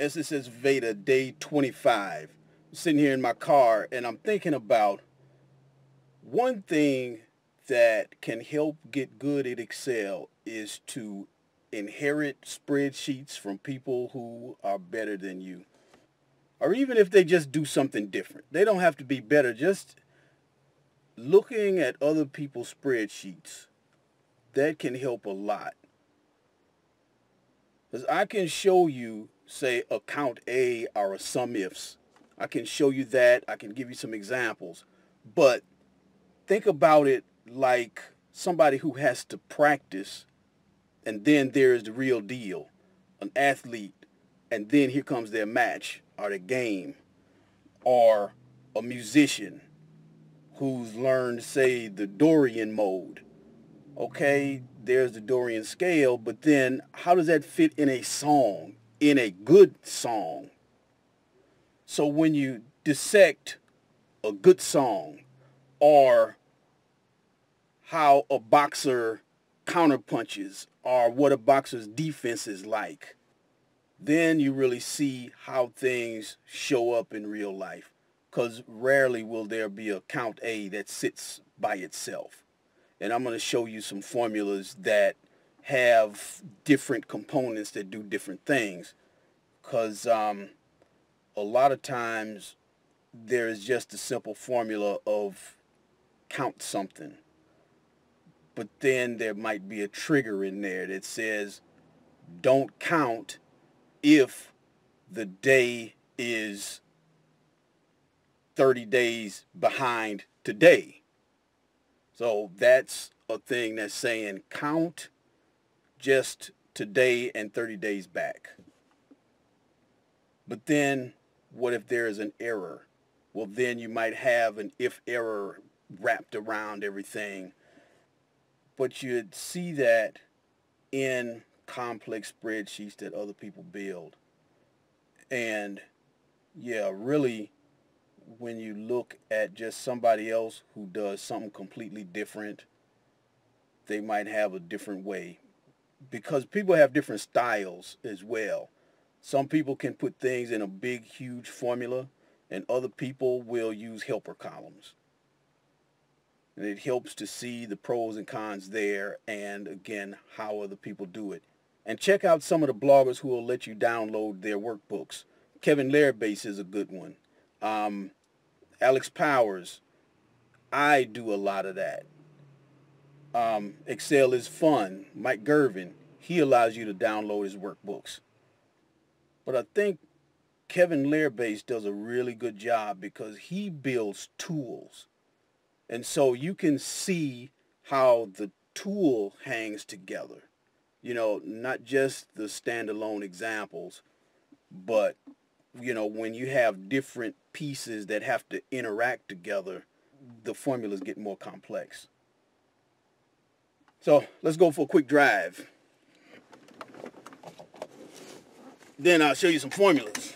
SSSVEDA day 25. I'm sitting here in my car and I'm thinking about one thing that can help get good at Excel is to inherit spreadsheets from people who are better than you. Or even if they just do something different. They don't have to be better. Just looking at other people's spreadsheets, that can help a lot. Because I can show you, say, a count A or a sum ifs. I can show you that. I can give you some examples. But think about it like somebody who has to practice, and then there's the real deal, an athlete, and then here comes their match or the game, or a musician who's learned, say, the Dorian mode. Okay, there's the Dorian scale, but then how does that fit in a song, in a good song? So when you dissect a good song, or how a boxer counterpunches, or what a boxer's defense is like, then you really see how things show up in real life. Because rarely will there be a count A that sits by itself. And I'm going to show you some formulas that have different components that do different things. Because a lot of times there is just a simple formula of count something. But then there might be a trigger in there that says don't count if the day is 30 days behind today. So that's a thing that's saying count just today and 30 days back. But then what if there is an error? Well, then you might have an if error wrapped around everything. But you'd see that in complex spreadsheets that other people build. And yeah, really, when you look at just somebody else who does something completely different, they might have a different way. Because people have different styles as well. Some people can put things in a big, huge formula, and other people will use helper columns. And it helps to see the pros and cons there, and again, how other people do it. And check out some of the bloggers who will let you download their workbooks. Kevin Larabase is a good one. Alex Powers, I do a lot of that. Excel is Fun, Mike Gervin, he allows you to download his workbooks. But I think Kevin Larabase does a really good job because he builds tools. And so you can see how the tool hangs together. You know, not just the standalone examples, but, you know, when you have different pieces that have to interact together, the formulas get more complex. So let's go for a quick drive. Then I'll show you some formulas.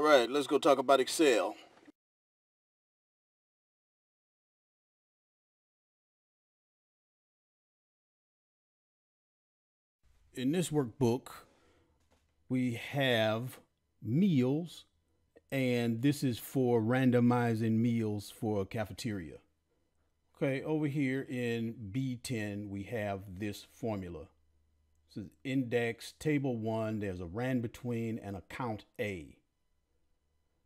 right, let's go talk about Excel. In this workbook, we have meals, and this is for randomizing meals for a cafeteria. Okay, over here in B10, we have this formula. This is index table 1. There's a rand between and a count A.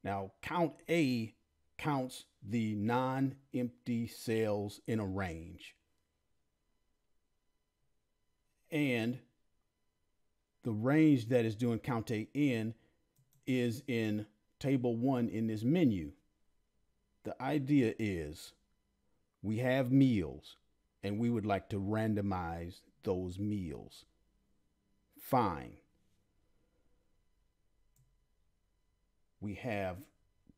Now, count A counts the non-empty cells in a range. And the range that is doing count A in is in table 1 in this menu. The idea is we have meals and we would like to randomize those meals. Fine. We have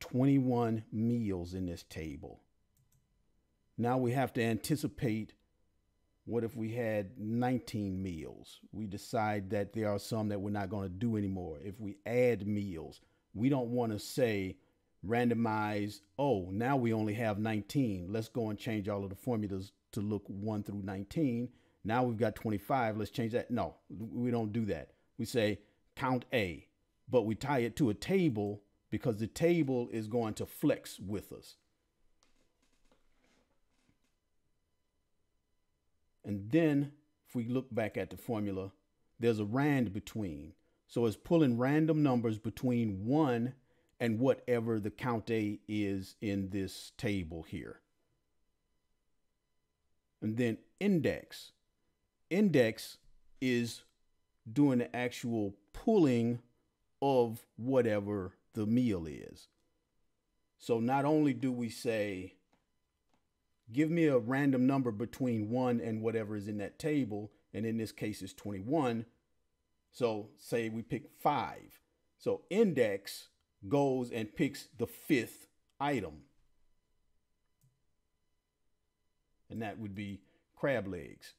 21 meals in this table. Now we have to anticipate, what if we had 19 meals? We decide that there are some that we're not going to do anymore. If we add meals, we don't want to say randomize, oh, now we only have 19. Let's go and change all of the formulas to look 1 through 19. Now we've got 25. Let's change that. No, we don't do that. We say count A, but we tie it to a table because the table is going to flex with us. And then if we look back at the formula, there's a rand between. So it's pulling random numbers between 1 and whatever the count A is in this table here. And then index. Index is doing the actual pulling of whatever the meal is. So not only do we say, give me a random number between 1 and whatever is in that table, and in this case it's 21. So say we pick 5. So index goes and picks the 5th item. And that would be crab legs.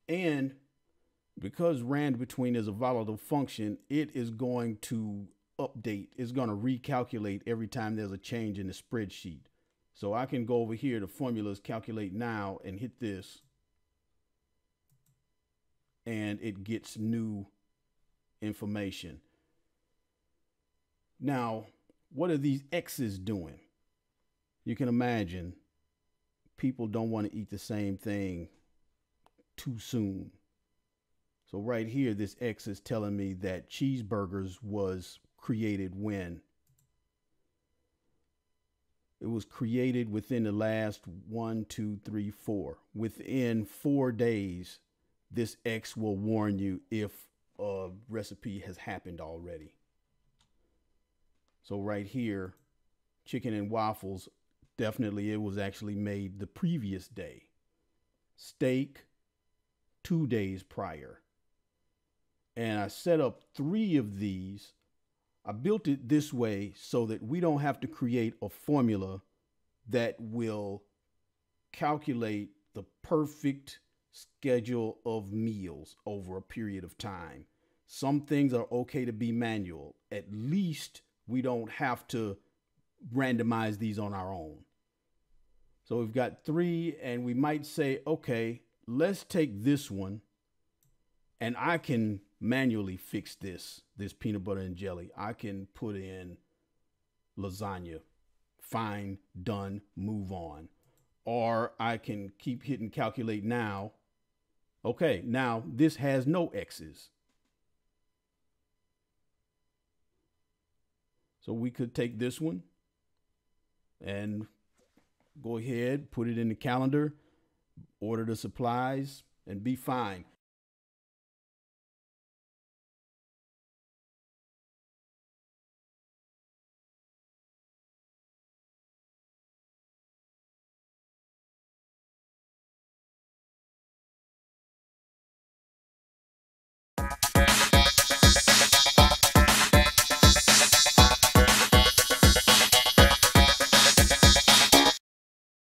And because rand between is a volatile function, it is going to update. It's going to recalculate every time there's a change in the spreadsheet. So I can go over here to formulas, calculate now, and hit this. And it gets new information. Now, what are these X's doing? You can imagine people don't want to eat the same thing too soon. So right here, this X is telling me that cheeseburgers was created when? It was created within the last 1, 2, 3, 4. Within 4 days, this X will warn you if a recipe has happened already. So right here, chicken and waffles, definitely it was actually made the previous day. Steak, 2 days prior. And I set up 3 of these. I built it this way so that we don't have to create a formula that will calculate the perfect schedule of meals over a period of time. Some things are okay to be manual. At least we don't have to randomize these on our own. So we've got 3, and we might say, okay, let's take this one, and I can manually fix this peanut butter and jelly. I can put in lasagna. Fine, done, move on. Or I can keep hitting calculate now. Okay, now this has no X's. So we could take this one and go ahead, put it in the calendar, order the supplies, and be fine.